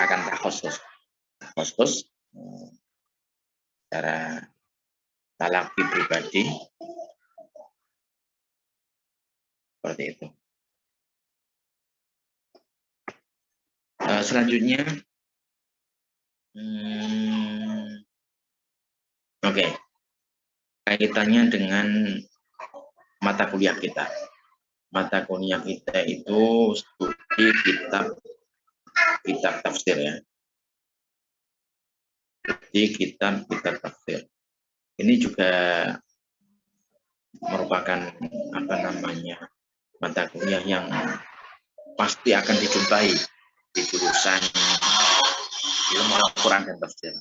akan takhusus secara talaki pribadi seperti itu. Selanjutnya, oke, kaitannya dengan mata kuliah kita. Mata kuliah kita itu studi kitab tafsir ya. Jadi kitab tafsir. Ini juga merupakan mata kuliah yang pasti akan dijumpai di jurusan ilmu Al-Quran dan tafsir.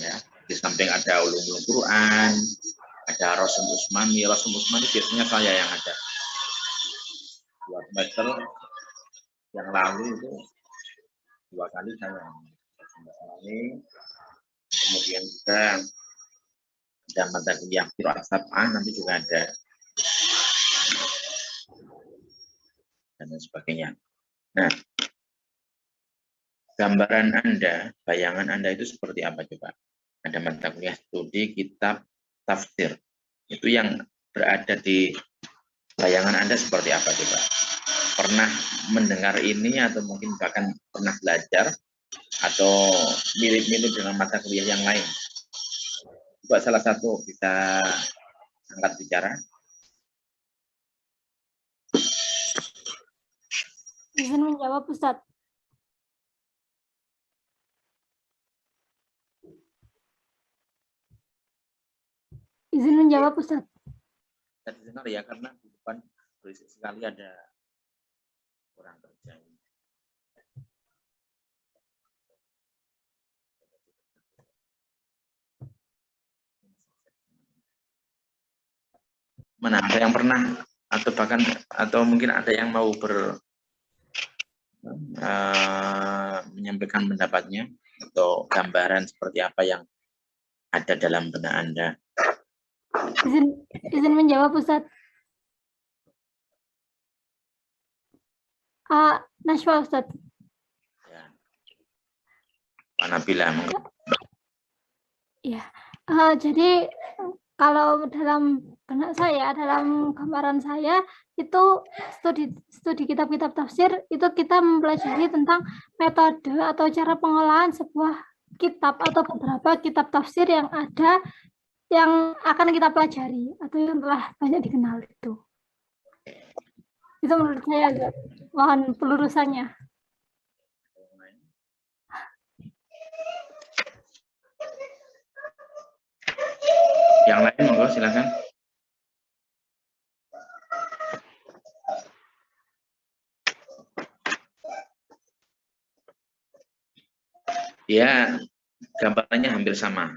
Ya, di samping ada ulumul Quran, ada Rasul Usmani. Rasul Usmani biasanya saya yang ada. 2 semester yang lalu itu 2 kali saya ini. Kemudian juga ada mata kuliah Qiraat Sab'ah, nanti juga ada dan sebagainya. Nah, gambaran Anda, bayangan Anda itu seperti apa coba? Ada mata kuliah studi kitab tafsir. Itu yang berada di bayangan Anda seperti apa coba? Pernah mendengar ini atau mungkin bahkan pernah belajar atau mirip-mirip dengan mata kuliah yang lain? Coba salah satu bisa angkat bicara. Izin menjawab, Ustadz. Izin menjawab, Ustadz. Saya dengar ya, karena di depan berisik sekali, ada orang kerja. Mana ada yang pernah atau bahkan atau mungkin ada yang mau menyampaikan pendapatnya atau gambaran seperti apa yang ada dalam benak Anda? Izin menjawab, Ustadz. Nashwa, Ustadz. Ya. Pak Nabila. Ya. Jadi kalau dalam benak saya, dalam gambaran saya itu studi kitab-kitab tafsir itu kita mempelajari tentang metode atau cara pengolahan sebuah kitab atau beberapa kitab tafsir yang ada yang akan kita pelajari atau yang telah banyak dikenal itu. Itu menurut saya, mohon pelurusannya. Yang lain monggo silakan. Ya, gambarannya hampir sama.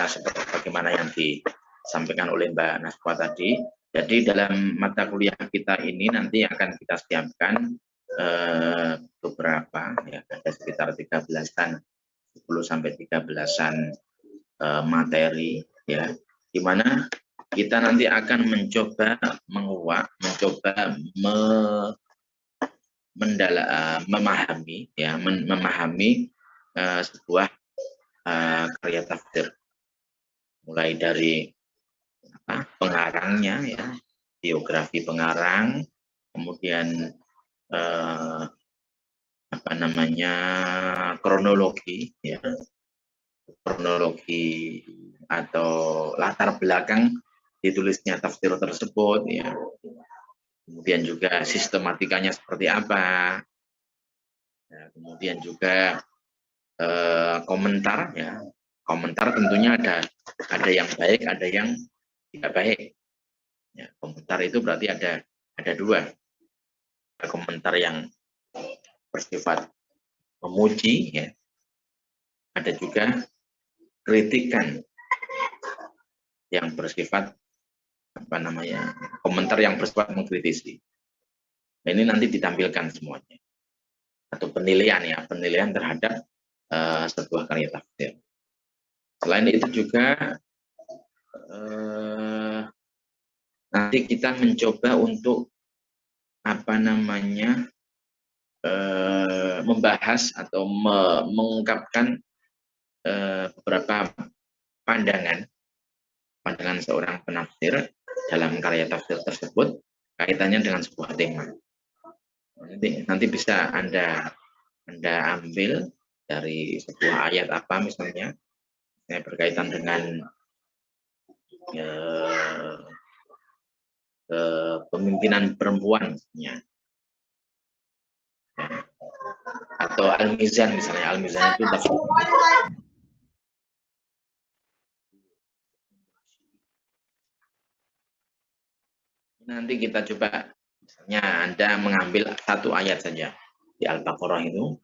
Seperti bagaimana yang disampaikan oleh Mbak Naswa tadi. Jadi dalam mata kuliah kita ini nanti akan kita siapkan beberapa, ya, ada sekitar 13-an, 10 sampai 13-an materi, ya, di mana kita nanti akan mencoba memahami sebuah karya tafsir, mulai dari pengarangnya, ya, biografi pengarang, kemudian kronologi, ya, kronologi atau latar belakang ditulisnya tafsir tersebut, ya. Kemudian juga sistematikanya seperti apa, ya, kemudian juga komentar, ya. Komentar tentunya ada yang baik, ada yang tidak baik. Ya, komentar itu berarti ada 2. Ada komentar yang bersifat memuji, ya. Ada juga kritikan yang bersifat komentar yang bersifat mengkritisi. Nah, ini nanti ditampilkan semuanya, atau penilaian terhadap sebuah karya tafsir. Selain itu juga nanti kita mencoba untuk membahas atau mengungkapkan beberapa pandangan seorang penafsir dalam karya tafsir tersebut kaitannya dengan sebuah tema. Nanti bisa Anda ambil dari sebuah ayat apa misalnya berkaitan dengan kepemimpinan perempuan misalnya. Atau Al-Mizan misalnya, Al-Mizan itu tafsir. Nanti kita coba, misalnya Anda mengambil satu ayat saja di Al-Baqarah itu.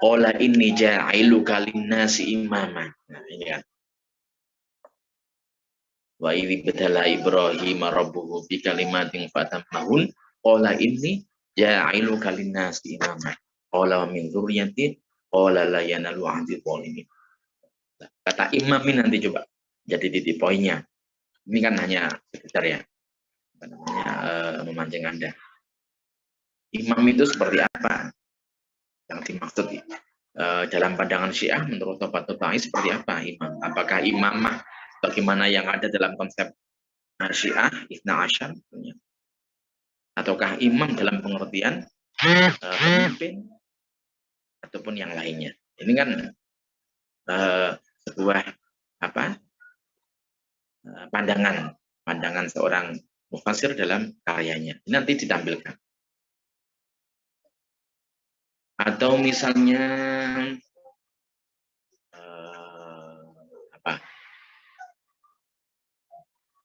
Qala inni ja'iluka linnasi imama. Nah, ini kan. Wa idh badala Ibrahim rabbuhu bi kalimatin fatammahun qala inni ja'iluka linnasi imama. Qala min dzurriyyati qala la yanalu 'ahdi dzalimin. Kata imam ini nanti coba jadi titik poinnya. Ini kan hanya sekedar ya memancing Anda. Imam itu seperti apa? Yang dimaksud dalam pandangan Syiah menurut Tabatut seperti apa imam? Apakah imamah bagaimana yang ada dalam konsep Syiah Itsna Asyar, ataukah imam dalam pengertian pemimpin ataupun yang lainnya? Ini kan sebuah pandangan seorang mufassir dalam karyanya. Ini nanti ditampilkan. Atau misalnya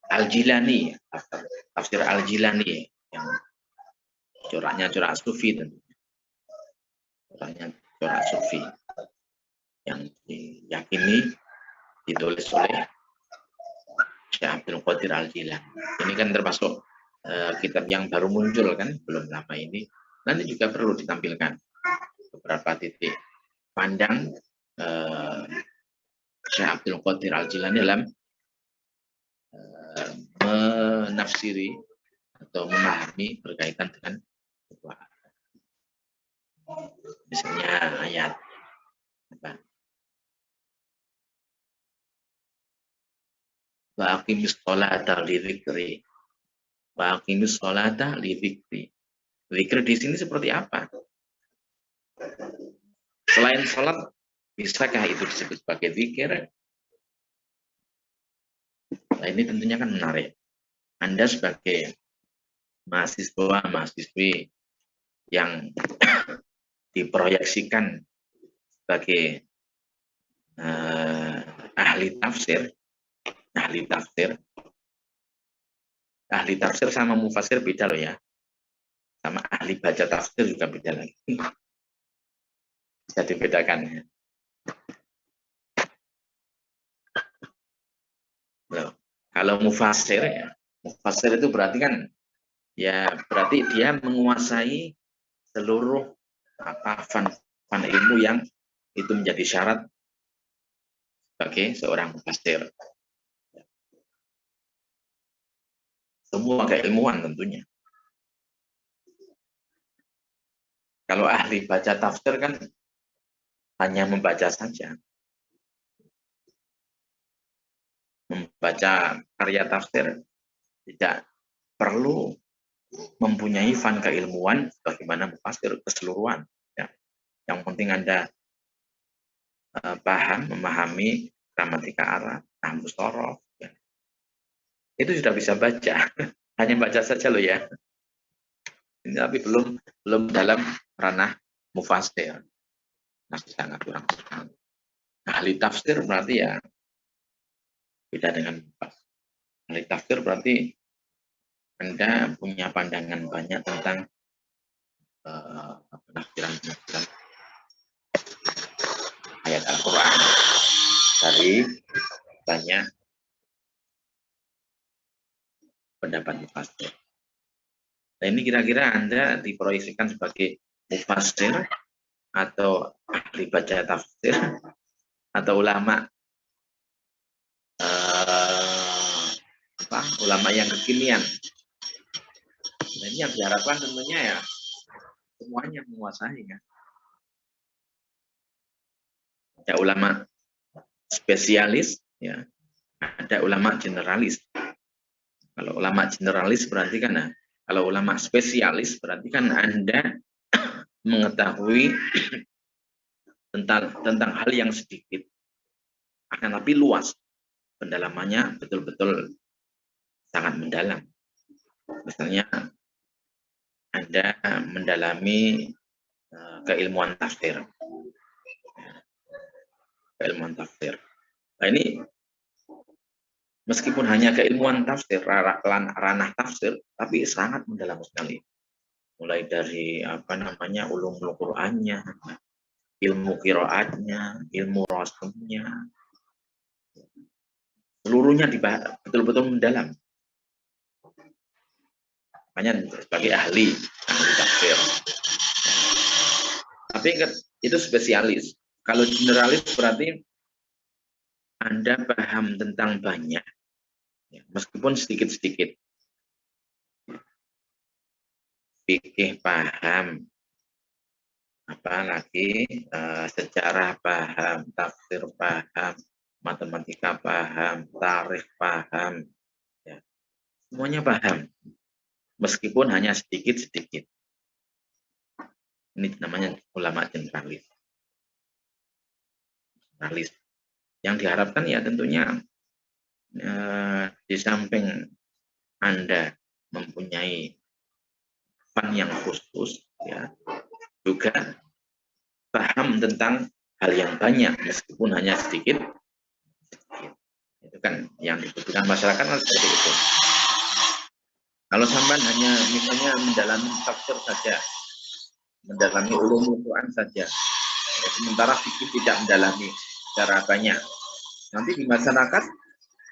Al-Jilani, tafsir Al-Jilani yang coraknya corak sufi tentunya. Coraknya corak sufi yang diyakini ditulis oleh Syekh Abdul Qadir Al-Jilani. Ini kan termasuk kitab yang baru muncul kan, belum lama ini. Nanti juga perlu ditampilkan beberapa titik pandang Syekh Abdul Qadir Al-Jilani dalam menafsiri atau memahami berkaitan dengan sebuah misalnya ayat wa aqimis sholata li dzikri. Wa aqimis sholata li dzikri. Zikir di sini seperti apa? Selain sholat, bisakah itu disebut sebagai zikir? Nah, ini tentunya kan menarik. Anda sebagai mahasiswi yang diproyeksikan sebagai ahli tafsir sama mufassir beda loh ya. Sama ahli baca tafsir juga beda lagi. Bisa dibedakan ya. Loh, kalau mufassir itu berarti kan ya berarti dia menguasai seluruh fan ilmu yang itu menjadi syarat sebagai seorang mufassir. Semua keilmuan tentunya. Kalau ahli baca tafsir kan hanya membaca saja. Membaca karya tafsir tidak perlu mempunyai fan keilmuan bagaimana mufassir keseluruhan. Ya. Yang penting Anda paham, memahami gramatika Arab, nahwu shorof. Ya. Itu sudah bisa baca. Hanya baca saja loh ya. Ini tapi belum dalam ranah mufassir. Masih sangat kurang sekali. Ahli tafsir berarti ya beda dengan mufassir. Ahli tafsir berarti Anda punya pandangan banyak tentang penafsiran ayat Al-Quran dari banyak pendapat mufassir. Nah, ini kira-kira Anda diproyeksikan sebagai mufassir atau ahli baca tafsir atau ulama ulama yang kekinian. Nah, ini yang diharapkan tentunya ya semuanya menguasai kan. Ada ulama spesialis, ya, ada ulama generalis. Kalau ulama generalis berarti kan, nah, kalau ulama spesialis berarti kan Anda mengetahui tentang hal yang sedikit, akan tapi luas, pendalamannya betul-betul sangat mendalam. Misalnya Anda mendalami keilmuan tafsir. Keilmuan tafsir. Nah ini meskipun hanya keilmuan tafsir, ranah tafsir, tapi sangat mendalam sekali. Mulai dari ulumul Qur'annya, ilmu qiraatnya, ilmu rasulnya, seluruhnya dibahas betul-betul mendalam. Makanya sebagai ahli tafsir. Tapi itu spesialis. Kalau generalis berarti Anda paham tentang banyak, ya, meskipun sedikit-sedikit. Fikih paham, apalagi sejarah paham, tafsir paham, matematika paham, tarikh paham, ya. Semuanya paham, meskipun hanya sedikit-sedikit. Ini namanya ulama generalis. Yang diharapkan ya tentunya di samping Anda mempunyai fan yang khusus, ya, juga paham tentang hal yang banyak meskipun hanya sedikit. Itu kan yang dibutuhkan masyarakat kan seperti itu. Kalau sampai hanya misalnya mendalami tafsir saja, mendalami ulumul Quran saja, ya, sementara fikih tidak mendalami secara banyak, nanti di masyarakat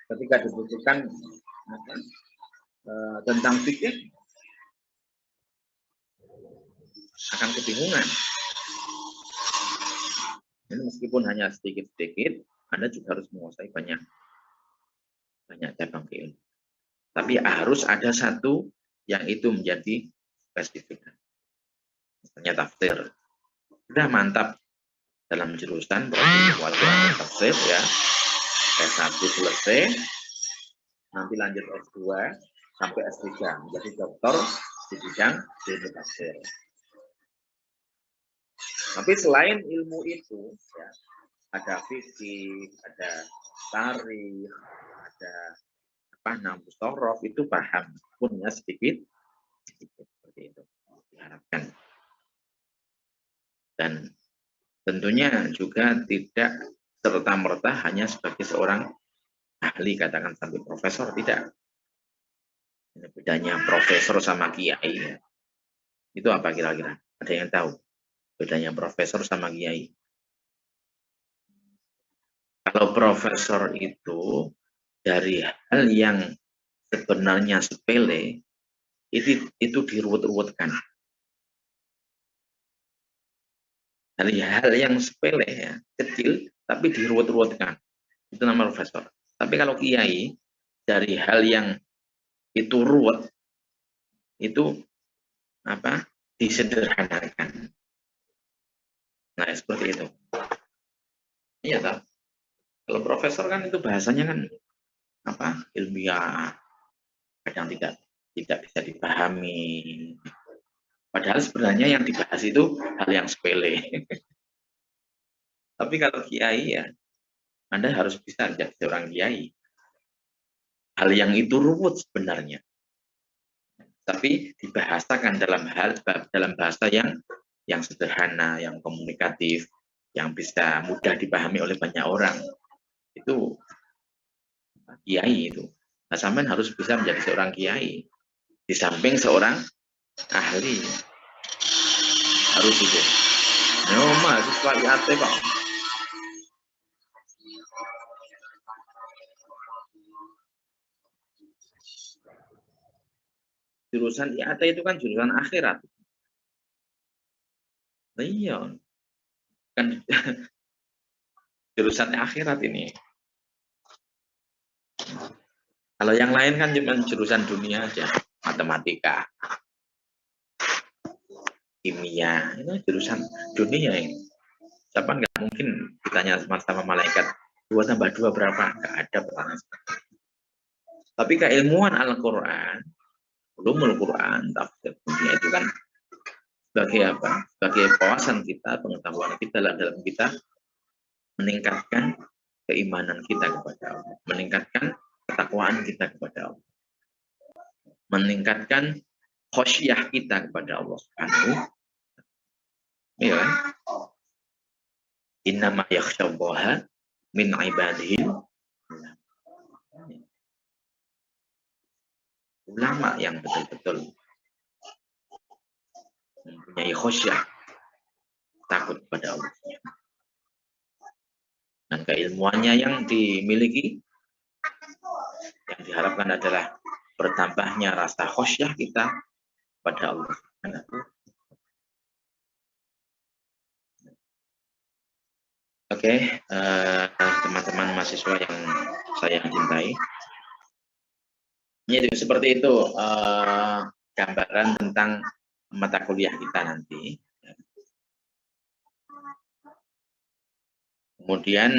ketika dibutuhkan tentang fikih akan kebingungan. Ini meskipun hanya sedikit-sedikit, Anda juga harus menguasai banyak cabang ilmu. Tapi harus ada satu yang itu menjadi spesifik. Misalnya tafsir. Sudah mantap dalam jurusan berarti Al-Quran tafsir, ya. S1 selesai, nanti lanjut S2 sampai S3 menjadi doktor di bidang ilmu tafsir. Tapi selain ilmu itu, ya, ada fikih, ada tarikh, ada sorof, itu paham, punya sedikit seperti itu diharapkan. Dan tentunya juga tidak serta-merta hanya sebagai seorang ahli, katakan sampai profesor, tidak. Ini bedanya profesor sama kiai. Itu apa kira-kira? Ada yang tahu bedanya profesor sama kiai? Kalau profesor itu dari hal yang sebenarnya sepele itu diruwet-ruwetkan. Dari hal yang sepele, ya, kecil tapi diruwet-ruwetkan. Itu nama profesor. Tapi kalau kiai dari hal yang itu ruwet itu disederhanakan. Nah, seperti itu. Iya tak? Kalau profesor kan itu bahasanya kan ilmiah, kadang tidak bisa dipahami. Padahal sebenarnya yang dibahas itu hal yang sepele. Tapi kalau kiai, ya, Anda harus bisa menjadi seorang kiai. Hal yang itu ruwet sebenarnya, tapi dibahasakan dalam bahasa yang sederhana, yang komunikatif, yang bisa mudah dipahami oleh banyak orang. Itu kiai itu. Nah, sampean harus bisa menjadi seorang kiai di samping seorang ahli. Harus itu. Mas, siswa IAT kok. Jurusan IAT itu kan jurusan akhirat. Iya. Kan jurusan akhirat ini. Kalau yang lain kan cuma jurusan dunia aja, matematika, kimia, itu jurusan dunia ini. Siapa nggak mungkin ditanya sama malaikat 2 tambah 2 berapa? Nggak ada pertanyaan. Tapi keilmuan Al-Quran, ulumul Quran, tafsir dunia itu kan sebagai apa? Sebagai wawasan kita, pengetahuan kita dalam kita meningkatkan keimanan kita kepada Allah, meningkatkan ketakwaan kita kepada Allah, meningkatkan khosyah kita kepada Allah Subhanahu. Ya kan? Innama yakhsyallaha min ibadihi ulama yang betul-betul mempunyai khosyah, takut kepada Allah. Dan keilmuannya yang dimiliki, yang diharapkan adalah bertambahnya rasa khosyah kita pada Allah. Oke, teman-teman mahasiswa yang saya cintai, ini seperti itu gambaran tentang mata kuliah kita nanti. Kemudian,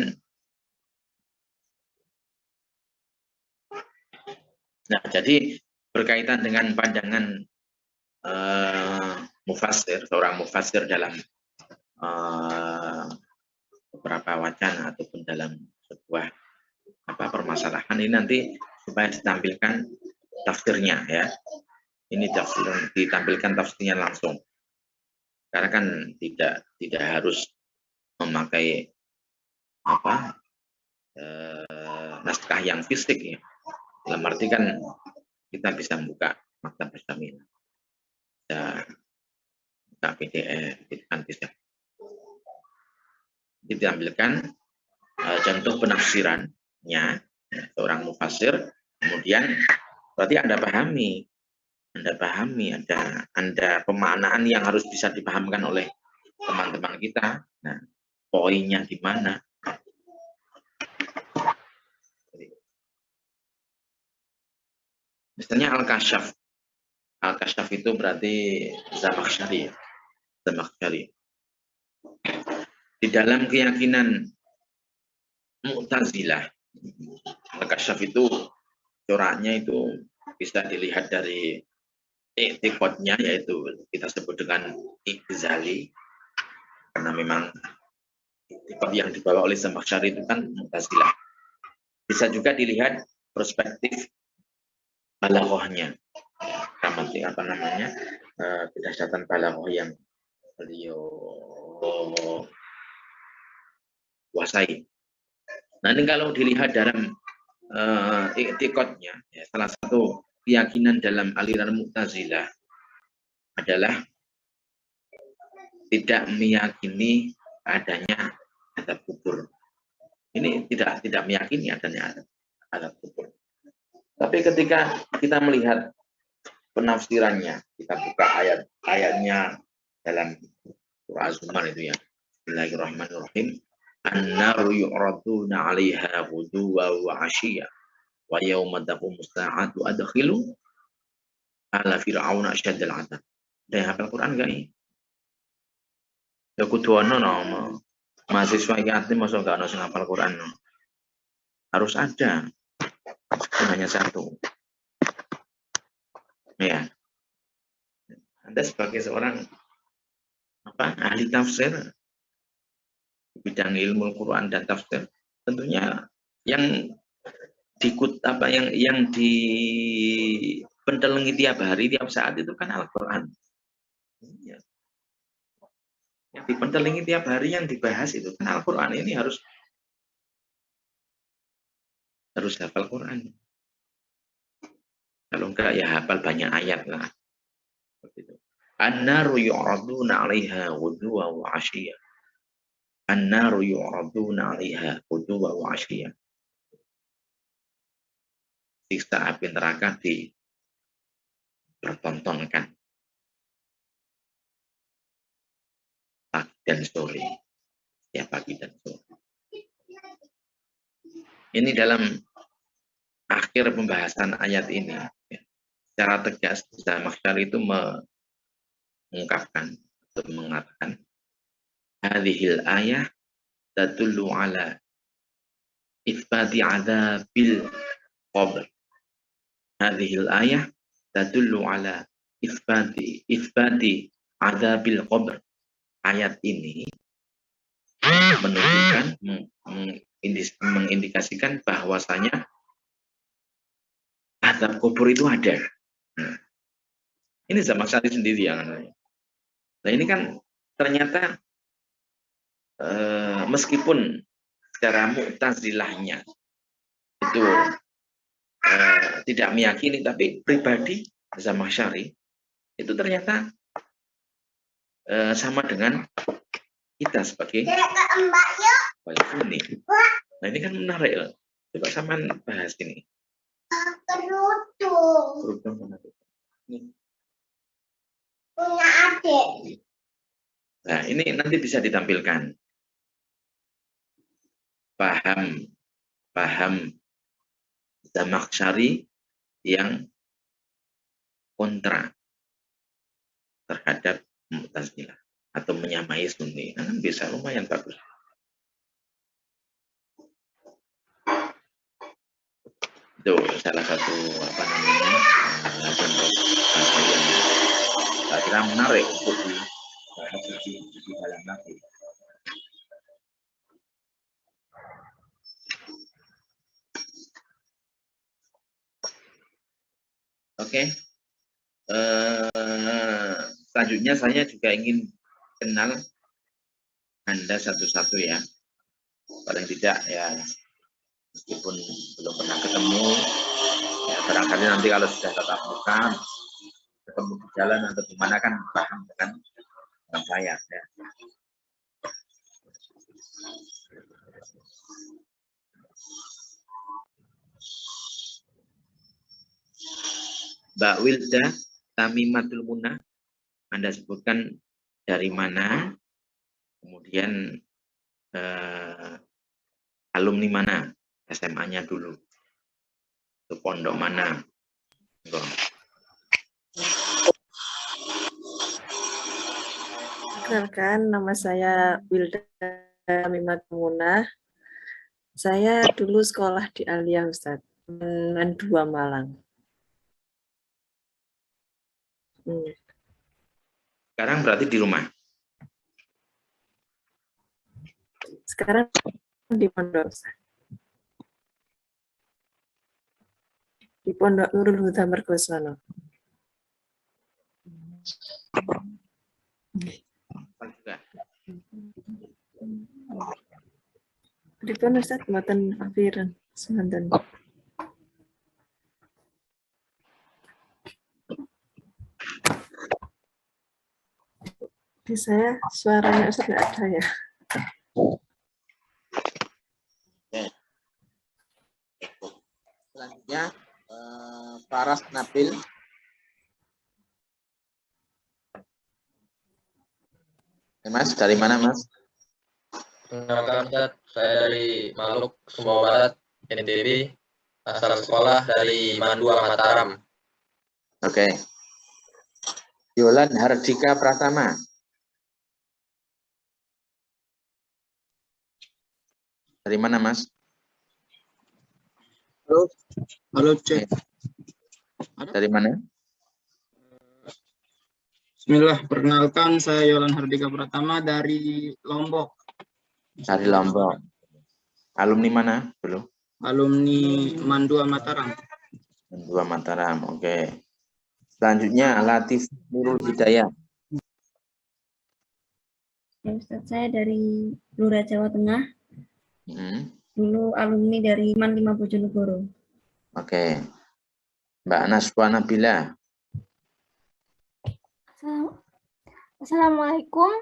nah jadi berkaitan dengan pandangan mufassir, seorang mufassir dalam beberapa wacana ataupun dalam sebuah permasalahan ini nanti supaya ditampilkan tafsirnya ya. Ini ditampilkan tafsirnya langsung. Karena kan tidak harus memakai naskah yang fisik ya. Dalam arti kan kita bisa buka maktab Syamilah, bisa buka PDF, itu kan bisa. Ditampilkan contoh penafsirannya seorang mufassir, kemudian berarti Anda pahami, ada pemaknaan yang harus bisa dipahamkan oleh teman-teman kita. Nah, poinnya di mana? Misalnya Al-Kasyaf. Al-Kasyaf itu berarti Zamakhsyari. Di dalam keyakinan Mu'tazilah, Al-Kasyaf itu coraknya itu bisa dilihat dari i'tiqadnya, yaitu kita sebut dengan I'tizali, karena memang i'tiqad yang dibawa oleh Zamakhsyari itu kan Mu'tazilah. Bisa juga dilihat perspektif balaghahnya, kedahsyatan balaghah yang beliau kuasai. Nanti kalau dilihat dalam i'tiqadnya, ya, salah satu keyakinan dalam aliran Mu'tazilah adalah tidak meyakini adanya azab kubur. Ini tidak meyakini adanya azab kubur. Tapi ketika kita melihat penafsirannya, kita buka ayat-ayatnya dalam surah Az-Zumar itu ya. Bismillahirrahmanirrahim. An-naru yu'raduna 'alaiha ghuduwan wa 'ashiyya wa yauma taqumus sa'atu adkhilu ala fir'auna asyaddal 'adzab. Ada yang hafal Quran enggak ini? Ya kudu ono no. Mahasiswa iki ati mosok enggak ono sing hafal Quran no. Harus ada. Hanya satu. Ya. Anda sebagai seorang ahli tafsir di bidang ilmu Quran dan tafsir, tentunya yang dipentelengi tiap hari, tiap saat itu kan Al-Quran. Ya. Yang dipentelengi tiap hari, yang dibahas itu kan Al-Quran. Ini harus hafal Quran. Kalau enggak ya hafal banyak ayat lah. An-naru yu'raduna 'alaiha ghuduwan wa 'ashiyya. An-naru yu'raduna 'alaiha ghuduwan wa 'ashiyya. Siksa api neraka dipertontonkan pagi dan sore, ya pagi dan sore. Ini dalam akhir pembahasan ayat ini, ya, secara tegas Zamakhsyari itu mengungkapkan atau mengatakan hadhil ayah tadullu ala itsbati adzabil qabr. Hadhil ayah tadullu ala itsbati adzabil qabr. Ayat ini menunjukkan mengindikasikan bahwasanya azab kubur itu ada. Nah, ini Zamakhsyari sendiri yang namanya. Nah ini kan ternyata meskipun secara Mu'tazilahnya itu tidak meyakini, tapi pribadi Zamakhsyari itu ternyata sama dengan kita sebagai Sunni. Nah ini kan menarik loh. Coba sama bahas ini. Kerudung menarik. Punya adik. Nah ini nanti bisa ditampilkan. Paham Zamakhsyari yang kontra terhadap Mu'tazilah atau menyamai Sunni. Nah, bisa lumayan bagus. Itu salah satu contoh yang saya kira menarik untuk dibahas di dalam nanti. Oke. Selanjutnya saya juga ingin kenal Anda satu-satu ya. Paling tidak ya, meskipun belum pernah ketemu, ya barangkali nanti kalau sudah tatap muka, ketemu di jalan atau di mana kan paham dengan saya. Ya. Mbak Wilda Tamimatul Munah, Anda sebutkan dari mana, kemudian alumni mana, SMA-nya dulu, ke pondok mana. Perkenalkan, nama saya Wilda Tamimatul Munah. Saya dulu sekolah di Alia, Ustaz, dengan 2 Malang. Sekarang berarti di rumah? Sekarang di pondok, Ustaz. Di Pondok Nurul Huda Mergosono. Pripun Ustaz mboten kapiran semanten. Di saya suaranya Ustaz nggak ada ya. Selanjutnya Faras Nabil. Mas, dari mana Mas? Perkenalkan Ustaz, saya dari Maluk, Sumbawa Barat, NTB, asal sekolah dari Mandua, Mataram. Oke. Yolan Hardika Pratama. Dari mana Mas? Halo, cek. Dari mana? Bismillah, perkenalkan saya Yolan Hardika Pratama dari Lombok. Dari Lombok. Alumni mana dulu? Alumni Mandua Mataram. Mandua Mataram, oke. Selanjutnya Latif Nurul Hidayah. Ya, Ustaz, saya dari Blora, Jawa Tengah. Dulu alumni dari MAN 5 Bojonegoro. Oke. Mbak Naswa Nabila. Assalamualaikum.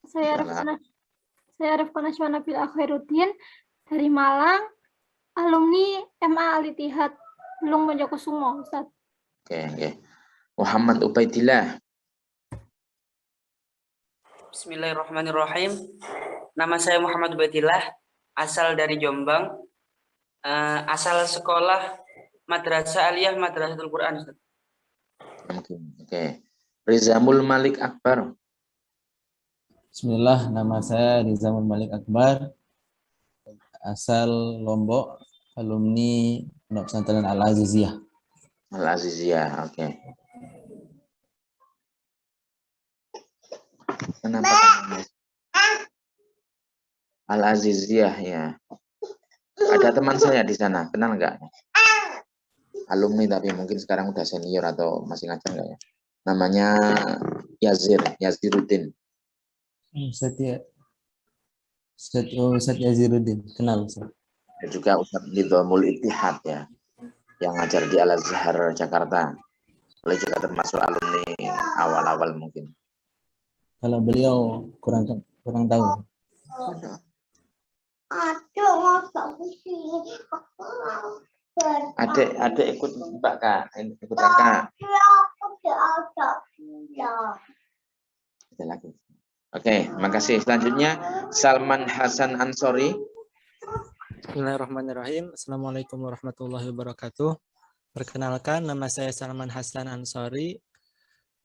Saya Rifqah Naswa Nabila Khairuddin dari Malang, alumni MA Al-Ittihad Belung Mojokusumo, Ustaz. Oke. Muhammad Ubaidillah. Bismillahirrahmanirrahim. Nama saya Muhammad Ubaidillah, asal dari Jombang, asal sekolah Madrasah Aliyah Madrasatul Quran, Ustaz. Oke. Rizamul Malik Akbar. Bismillah, nama saya Rizamul Malik Akbar, asal Lombok, alumni Pondok Pesantren Al-Aziziyah. Al-Aziziyah, oke. Kenapa namanya? Al-Aziziyah, ya. Ada teman saya di sana, kenal nggak? Alumni tapi mungkin sekarang udah senior atau masih ngajar nggak ya? Namanya Yaziruddin. Ustaz Yaziruddin, kenal Ustaz. Dan juga Ustadz Nidhamul Ittihad ya, yang ngajar di Al-Azhar Jakarta. Beliau juga termasuk alumni awal-awal mungkin. Kalau beliau kurang tahu. Adik ikut Mbak Kak, ikut Kakak. Ada lagi. Oke, makasih. Selanjutnya Salman Hasan Ansori. Bismillahirrahmanirrahim. Assalamualaikum warahmatullahi wabarakatuh. Perkenalkan, nama saya Salman Hasan Ansori,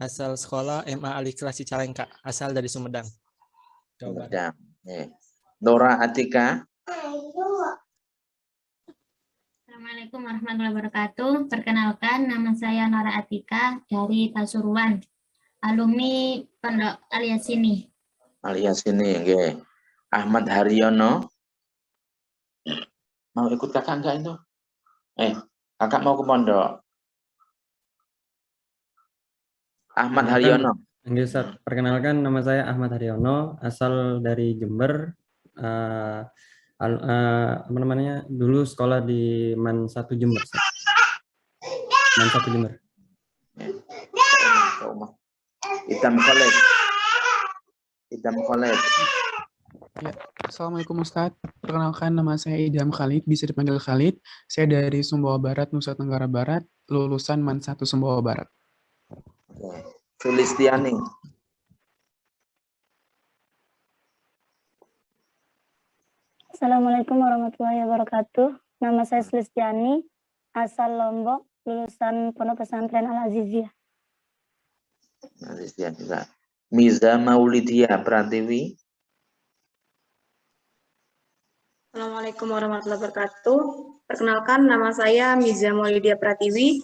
asal sekolah MA Al-Ikhlas Cicalengka, asal dari Sumedang, Jawa Barat. Nora Atika. Assalamualaikum warahmatullahi wabarakatuh. Perkenalkan, nama saya Nora Atika dari Pasuruan, alumni Pondok Al-Yasini. Al-Yasini, nggih. Ahmad Haryono. Mau ikut kakak enggak itu? Kakak mau ke pondok. Ahmad Haryono. Perkenalkan, nama saya Ahmad Haryono, asal dari Jember. Dulu sekolah di MAN 1 Jember. MAN 1 Jember. Hitam Khalid. Ya, Assalamualaikum Ustadz. Perkenalkan, nama saya Idham Khalid, bisa dipanggil Khalid. Saya dari Sumbawa Barat, Nusa Tenggara Barat, lulusan MAN 1 Sumbawa Barat. Sulistiani. Assalamualaikum warahmatullahi wabarakatuh. Nama saya Sulistiani, asal Lombok, lulusan Pondok Pesantren Al-Aziziyah. Aziziyah juga. Miza Maulidia Pratiwi. Assalamualaikum warahmatullahi wabarakatuh. Perkenalkan, nama saya Miza Maulidia Pratiwi,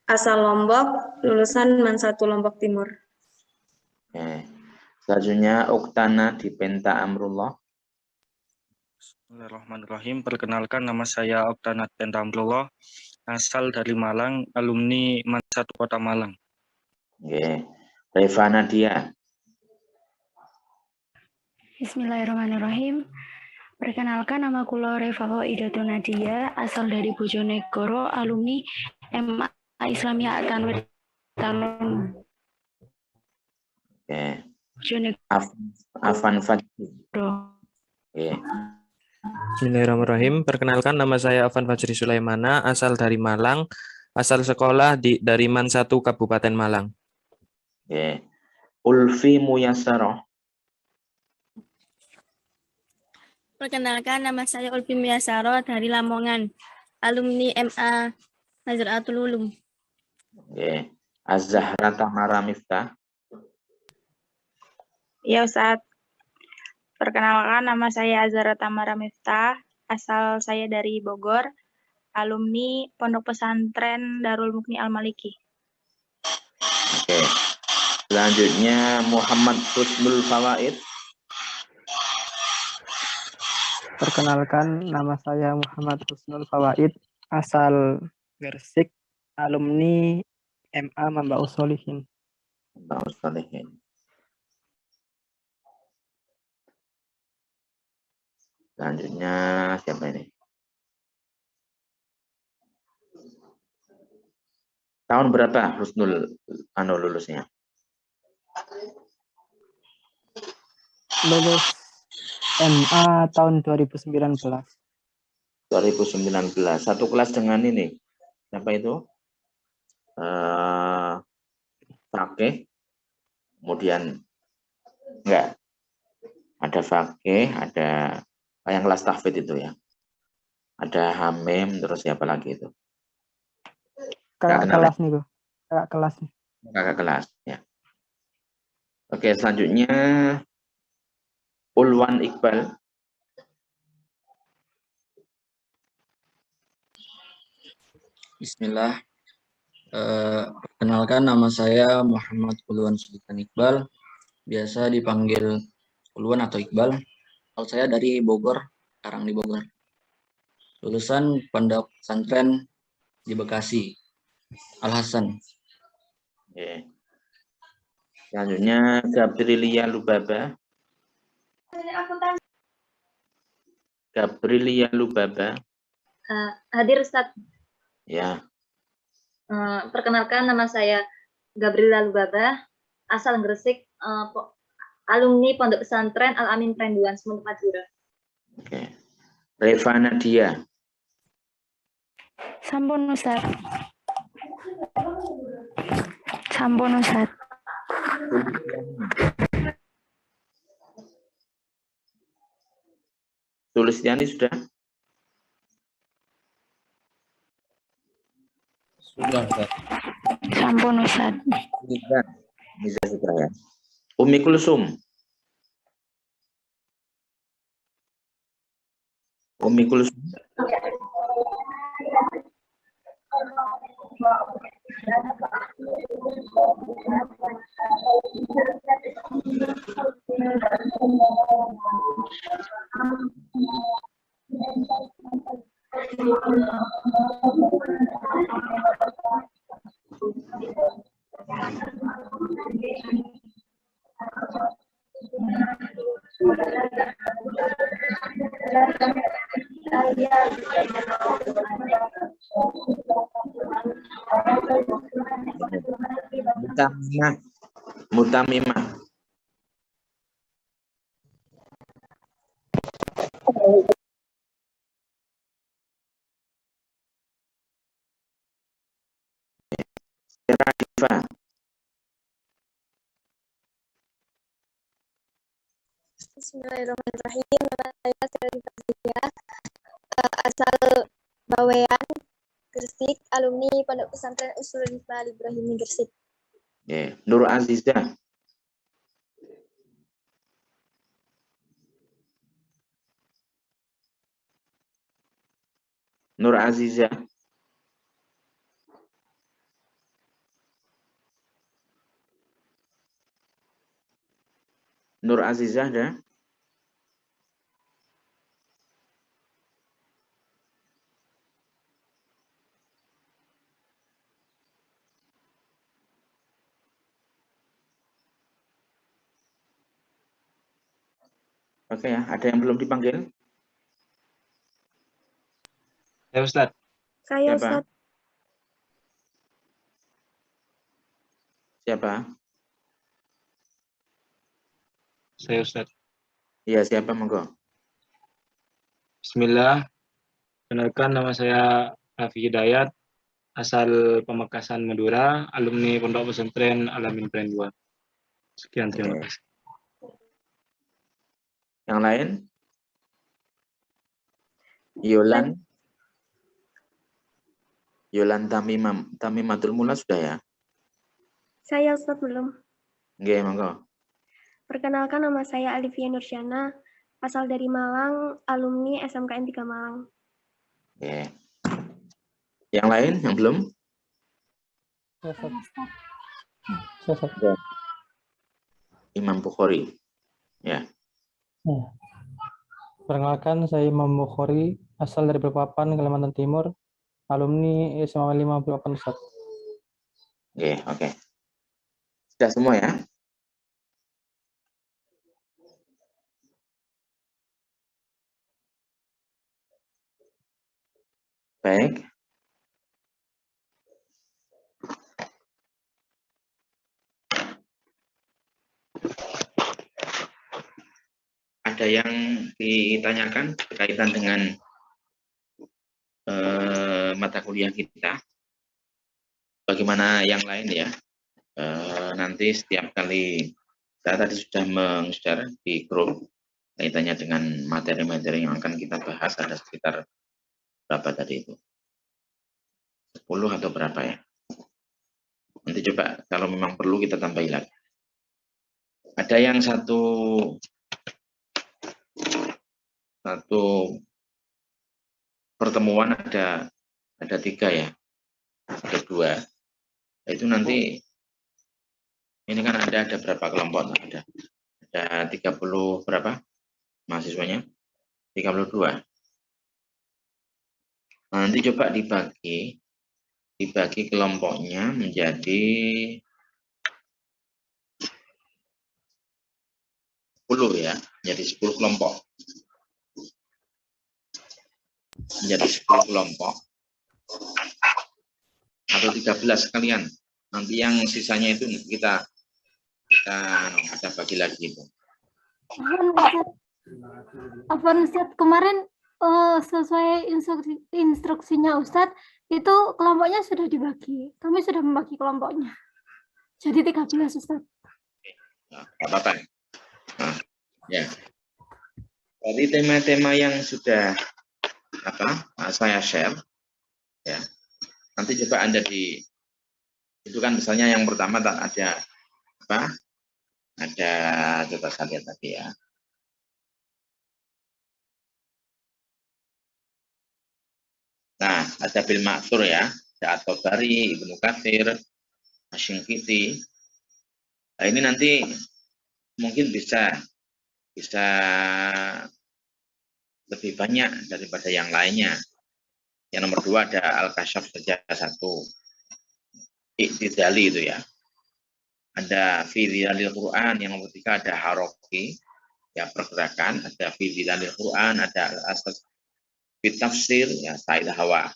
asal Lombok, lulusan MAN 1 Lombok Timur. Selanjutnya Oktana Dipenta Amrullah. Bismillahirrahmanirrahim. Perkenalkan, nama saya Oktana Dipenta Amrullah, asal dari Malang, alumni MAN 1 Kota Malang. Reva Nadia. Bismillahirrahmanirrahim. Perkenalkan, nama kula Reva Idatun Nadia, asal dari Bojonegoro, alumni MA Islamiyah Tanwir. Afan Fajri. Bismillahirrahmanirrahim. Perkenalkan, nama saya Afan Fajri Sulaimana, asal dari Malang, asal sekolah dari MAN 1 Kabupaten Malang. Ulfi Muyasaroh. Perkenalkan, nama saya Ulfi Muyasaroh dari Lamongan, alumni MA Nazaratul Ulum. Az-Zahra Tamara Miftah. Ya Ustaz. Perkenalkan, nama saya Azhara Tamara Miftah, asal saya dari Bogor, alumni Pondok Pesantren Darul Mukni Al-Maliki. Selanjutnya Muhammad Husnul Fawaid. Perkenalkan, nama saya Muhammad Husnul Fawaid, asal Gresik, alumni MA Mambaus Sholihin. Mambaus Sholihin. Selanjutnya siapa ini? Tahun berapa Husnul lulusnya? Lulus MA tahun 2019. 2019. Satu kelas dengan ini. Siapa itu? Fakih. Kemudian enggak. Ada fakih, ada yang kelas tahfidz itu ya. Ada Hamim, terus siapa lagi itu? Kakak kelas nih, Bu. Kakak kelas nih. Kakak kelas, ya. Oke, selanjutnya Ulwan Iqbal. Bismillah. Perkenalkan, nama saya Muhammad Ulwan Sultan Iqbal, biasa dipanggil Ulwan atau Iqbal. Asal saya dari Bogor, sekarang di Bogor. Lulusan Pondok Pesantren di Bekasi, Al Hasan. Oke. Selanjutnya Gabrilia Lubaba. Gabrilia Lubaba. Hadir Ustaz. Ya. Perkenalkan, nama saya Gabriela Lubaba, asal Gresik, alumni Pondok Pesantren Al Amin Prenduan, Sumeneb Madura. Oke. Reva Nadia. Sampun Ustaz. Sampun Ustaz. Sulistiani sudah? Sudah, Ustaz. Sampun Ustaz. Bisa sudah ya. Umi Kulsum. Umi Kulsum. Mutamimah. Radifa. Bismillahirrahmanirrahim. Nama saya Seri Fazia, asal Bawean, Gresik, alumni Pondok Pesantren Usulul Hikmah Al Ibrahimi Gresik. Yeah. Nur Aziza. Nur Aziza. Nur Azizah ada? Oke ya, ada yang belum dipanggil? Ya Ustaz. Saya Siapa? Ustaz. Siapa? Saya Ustaz. Iya, siapa monggo? Bismillah. Kenalkan, nama saya Raffi Hidayat, asal Pamekasan Madura, alumni Pondok Pesantren Al Amin Prenduan. Sekian, terima kasih. Yang lain? Yolan Tamimatul Mula sudah ya? Saya Ustaz belum. Nggih, monggo. Perkenalkan, nama saya Alifia Nursyana, asal dari Malang, alumni SMKN 3 Malang. Oke. Yang lain yang belum? Imam Bukhari. Ya. Perkenalkan, saya Imam Bukhari, asal dari Balikpapan, Kalimantan Timur, alumni SMA 5 Balikpapan Ustaz. Oke. Sudah semua ya? Baik. Ada yang ditanyakan berkaitan dengan mata kuliah kita? Bagaimana yang lain ya? Nanti setiap kali saya tadi sudah meng-share di grup kaitannya dengan materi-materi yang akan kita bahas, ada sekitar berapa tadi itu? 10 atau berapa ya? coba kalau memang perlu kita tambahin lagi. Ada yang satu pertemuan ada 3 ya, ada 2. Itu nanti ini kan ada berapa kelompok? Ada 30 berapa mahasiswanya? 32. Nah, nanti coba dibagi kelompoknya menjadi 10 ya, menjadi 10 kelompok. Menjadi 10 kelompok atau 13 sekalian. Nanti yang sisanya itu kita ada bagi lagi itu. Afwan Ustadz, kemarin sesuai instruksinya Ustadz, itu kelompoknya sudah dibagi. Kami sudah membagi kelompoknya. Jadi 13 Ustadz. Nah, apa-apa. Nah, ya. Jadi tema-tema yang sudah saya share ya. Nanti coba Anda itu kan misalnya yang pertama ada coba saya lihat tadi ya. Nah, ada bil ma'thur ya, ada At-Tabari, Ibnu Katsir, Asy-Syinkiti. Nah, ini nanti mungkin bisa lebih banyak daripada yang lainnya. Yang nomor 2 ada Al-Kasyaf saja 1. Iktidali itu ya. Ada fi Dhilalil Quran, yang nomor 3 ada Haroki, ya pergerakan, ada fi Dhilalil Quran, ada Al-Asas fi Tafsir, ya Said Hawa.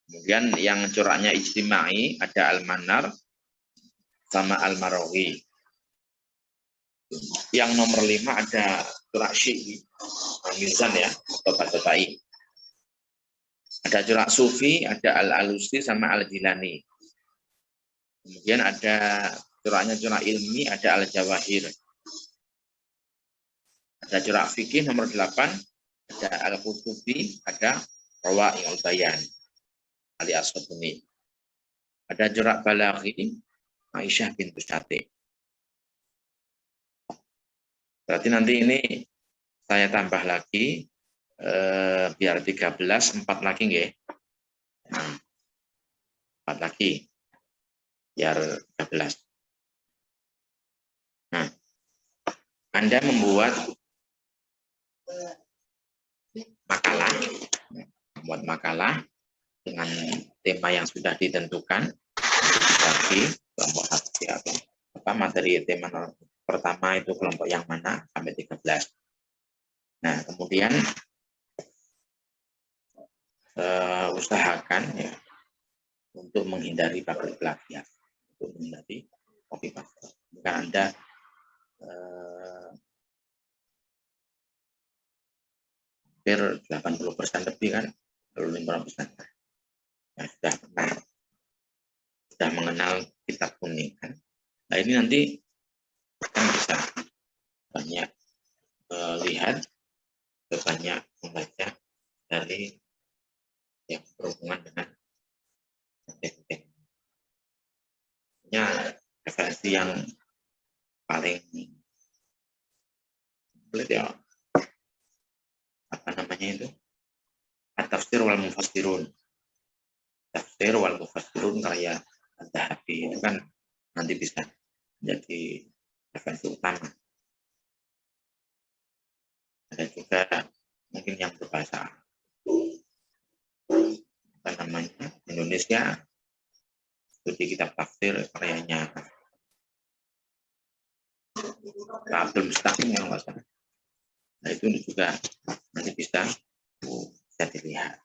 Kemudian yang coraknya ijtimai ada Al-Manar sama Al-Marawi. Yang nomor 5 ada corak Syi'i, Al-Mizan ya, atau Batatai. Ada corak Sufi, ada Al-Alusi sama Al-Jilani. Kemudian ada coraknya corak ilmi, ada Al-Jawahir. Ada corak fikih nomor 8, ada Al-Qutubi, ada Rawa'i'ul Bayan, Ali As-Sabuni. Ada corak Balaghi, Aisyah bintu Syati. Berarti nanti ini saya tambah lagi biar 13, 4 lagi nggih. 4 lagi. Biar 13. Nah, Anda membuat makalah dengan tema yang sudah ditentukan. Bagi kelompok materi tema pertama itu kelompok yang mana sampai 13. Nah, kemudian usahakan ya untuk menghindari pakai plagiat, untuk menghindari copy paste. Jika Anda hampir 80% lebih kan, lalu 50% ya, sudah mengenal kitab kuning kan. Nah, ini nanti kan bisa banyak lihat, banyak membaca dari yang berhubungan dengan referensi yang paling komplit ya, apa namanya itu, At-Tafsir wal Mufassirun. Tafsir wal Mufassirun karya Adz-Dzahabi itu kan nanti bisa menjadi referensi utama. Ada juga mungkin yang berbahasa apa namanya Indonesia, studi kitab tafsir karyanya Abdul Mustaqim yang nggak salah. Nah, itu juga nanti bisa dilihat,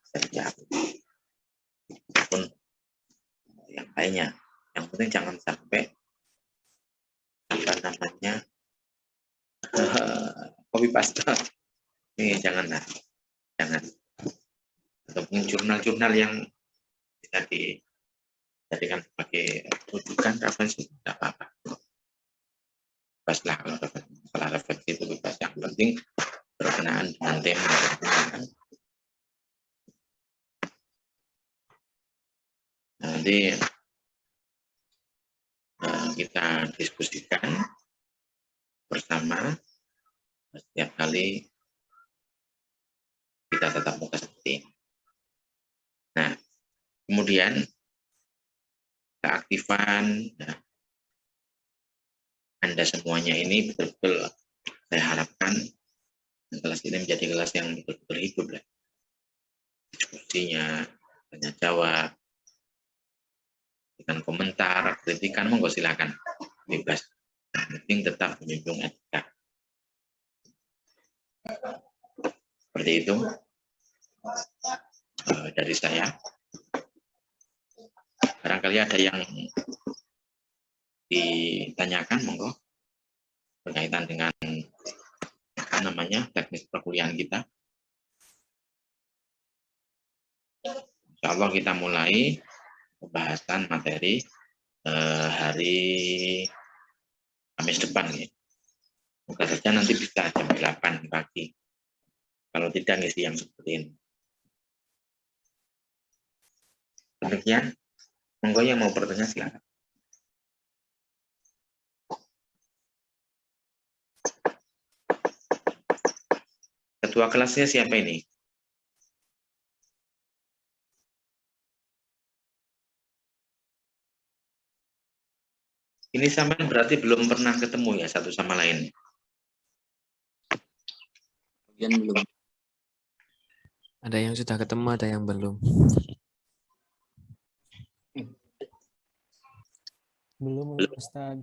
ataupun yang lainnya. Yang penting jangan sampai apa namanya copy paste. Ini jangan. Ataupun jurnal-jurnal yang bisa dijadikan sebagai rujukan referensi, tidak apa-apa. Bebaslah kalau masalah referensi itu bebas. Yang penting berkenaan dengan tema. Nanti diskusikan bersama setiap kali kita tatap muka seperti ini. Nah, kemudian keaktifan Anda semuanya ini betul-betul saya harapkan kelas ini menjadi kelas yang betul-betul hidup lah. Diskusinya, tanya jawab, dengan komentar, kritikan, monggo silakan bebas. Yang penting tetap menjunjung etika. Seperti itu dari saya. Barangkali ada yang ditanyakan, monggo, berkaitan dengan apa namanya teknis perkuliahan kita. Insya Allah kita mulai pembahasan materi hari Kamis depan ya. Moga saja nanti bisa jam 8 pagi. Kalau tidak ngisi yang seperti ini. Demikian, monggo yang mau bertanya silakan. Ketua kelasnya siapa ini? Ini sampean berarti belum pernah ketemu ya satu sama lain? Belum. Ada yang sudah ketemu, ada yang belum. Belum, Ustaz.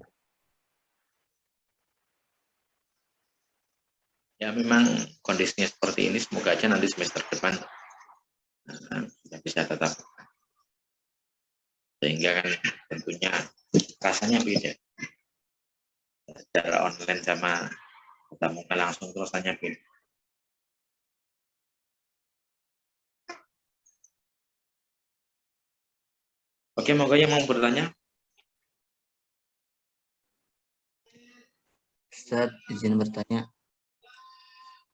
Ya memang kondisinya seperti ini, semoga aja nanti semester depan sudah bisa tetap. Sehingga kan tentunya rasanya beda. Secara online sama tatap muka langsung terus rasanya beda. Oke, moga yang mau bertanya. Ustaz, izin bertanya.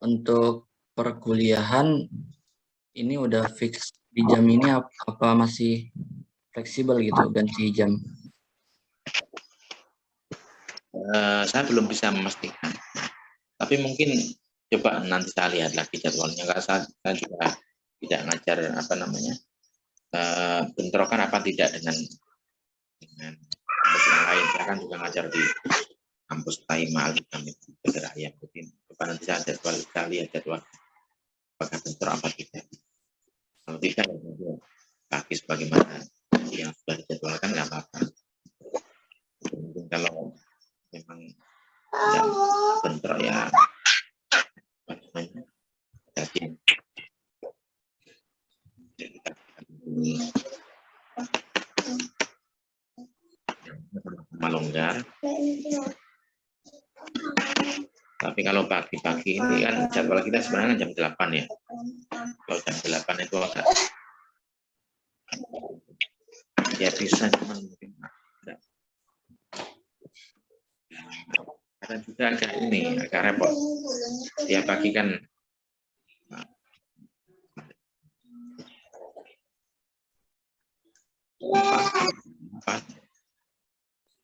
Untuk perkuliahan ini udah fix di jam ini apa masih fleksibel gitu ganti jam? Saya belum bisa memastikan. Tapi mungkin coba nanti saya lihat lagi jadwalnya. Karena saya juga tidak ngajar apa namanya bentrokan apa tidak dengan kampus yang lain. Saya kan juga ngajar di kampus Taima kami daerah yang rutin. Coba nanti saya jadwal, kita lihat jadwal apakah bentrok apa tidak. Kalau tidak ya pagi sebagaimana yang sudah dijadwalkan nggak apa-apa. Mungkin kalau memang tidak bentrok ya apa namanya jadi longgar. Tapi kalau pagi-pagi ini kan jadwal kita sebenarnya jam 8 ya. Kalau jam 8 itu agak ya bisa, cuman mungkin enggak. Karena juga agak ini, agak repot. Tiap pagi kan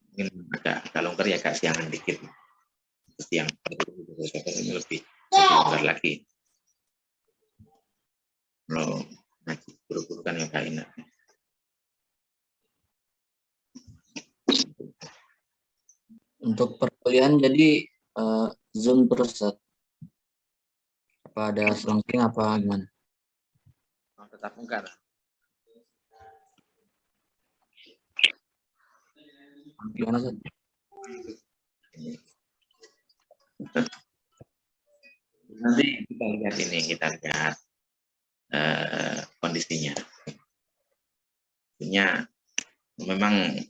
mungkin agak longgar ya, agak siangan dikit. Yang ini lebih longgar lagi. Kalau ngaji buru-buru kan yang gak enak. Untuk perkuliahan jadi Zoom terus, Ustaz? Apa ada selang-seling apa gimana? Tetap muka lah. Gimana, Ustaz? Nanti kita lihat ini, kita lihat kondisinya. Artinya memang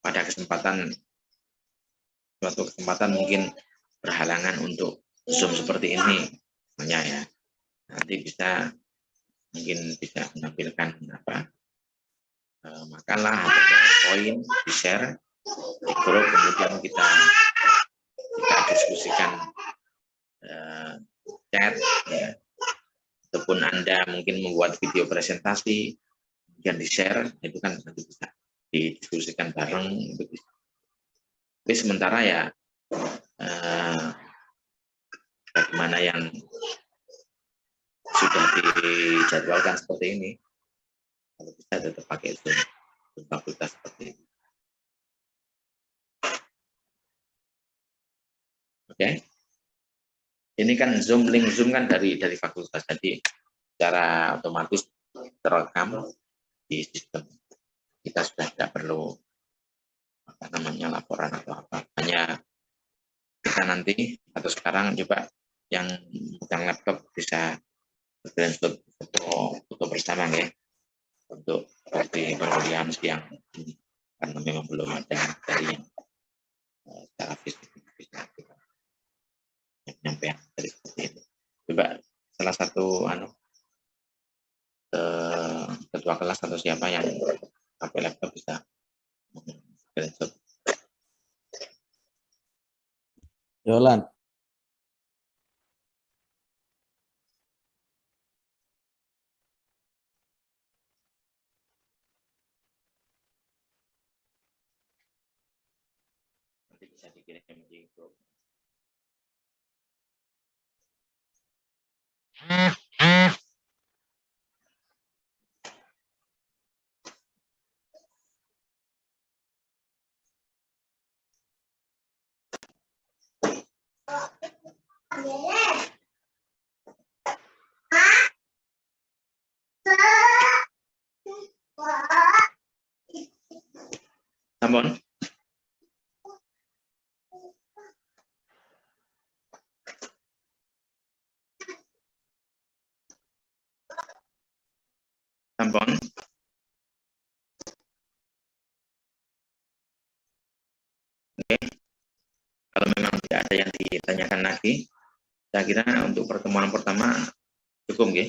pada suatu kesempatan mungkin berhalangan untuk Zoom seperti ini, misalnya ya. Nanti mungkin bisa menampilkan makalah atau poin di share di grup, kemudian kita diskusikan chat ya. Ataupun Anda mungkin membuat video presentasi kemudian di share, itu kan nanti bisa didiskusikan bareng. Tapi sementara ya bagaimana yang sudah dijadwalkan seperti ini, kalau bisa tetap pakai Zoom fakultas seperti ini. Oke. Ini kan link Zoom kan dari fakultas, jadi secara otomatis terekam di sistem. Kita sudah tidak perlu laporan atau apa. Hanya kita nanti atau sekarang coba yang pegang laptop bisa screenshot foto bersama ya, untuk seperti pengulian siang ini, karena memang belum ada dari yang secara fisik bisa kita penyampaian dari seperti itu. Coba salah satu ketua kelas atau siapa yang pakai laptop bisa screenshot. Yolan. Nanti bisa dikirim di grup. Sampun. Sampun. Oke. Kalau memang tidak ada yang ditanyakan lagi, saya kira untuk pertemuan pertama cukup ya.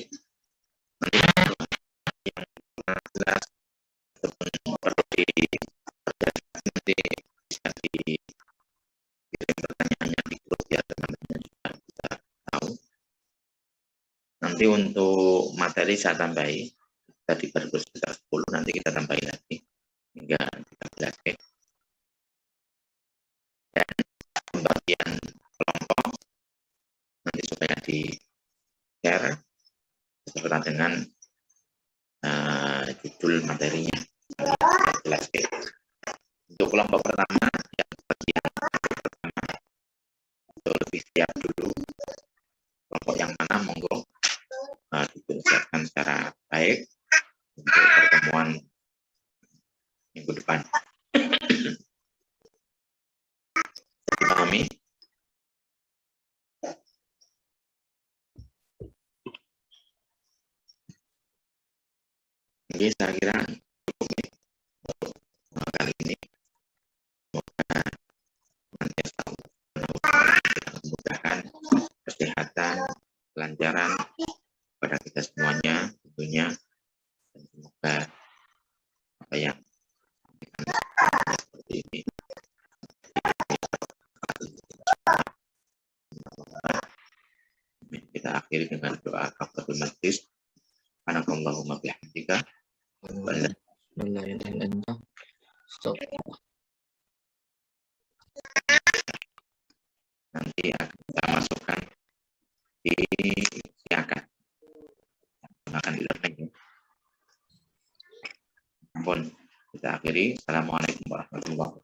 Nanti yang jelas perlu nanti bisa dikirim pertanyaannya di grup biar teman-teman juga bisa tahu. Nanti untuk materi saya tambahi, tadi baru sekitar 10, nanti kita tambahi lagi hingga 13 ya. Dan pembagian kelompok nanti supaya di-share beserta dengan judul materinya. Jelas ya. Untuk kelompok pertama, yang bagian pertama itu lebih siap dulu. Kelompok yang mana monggo dipersiapkan secara baik untuk pertemuan minggu depan. Dipahami? Oke, saya kira cukup nih untuk kali ini. Semoga senantiasa memudahkan kesehatan, kelancaran pada kita semuanya tentunya, dan semoga apa yang seperti ini kita akhiri dengan doa kafaratul majlis. Subhanakallahumma bihamdika nanti akan kita masukkan di siakan akan di-learning. Ampun, kita akhiri. Assalamualaikum warahmatullahi wabarakatuh.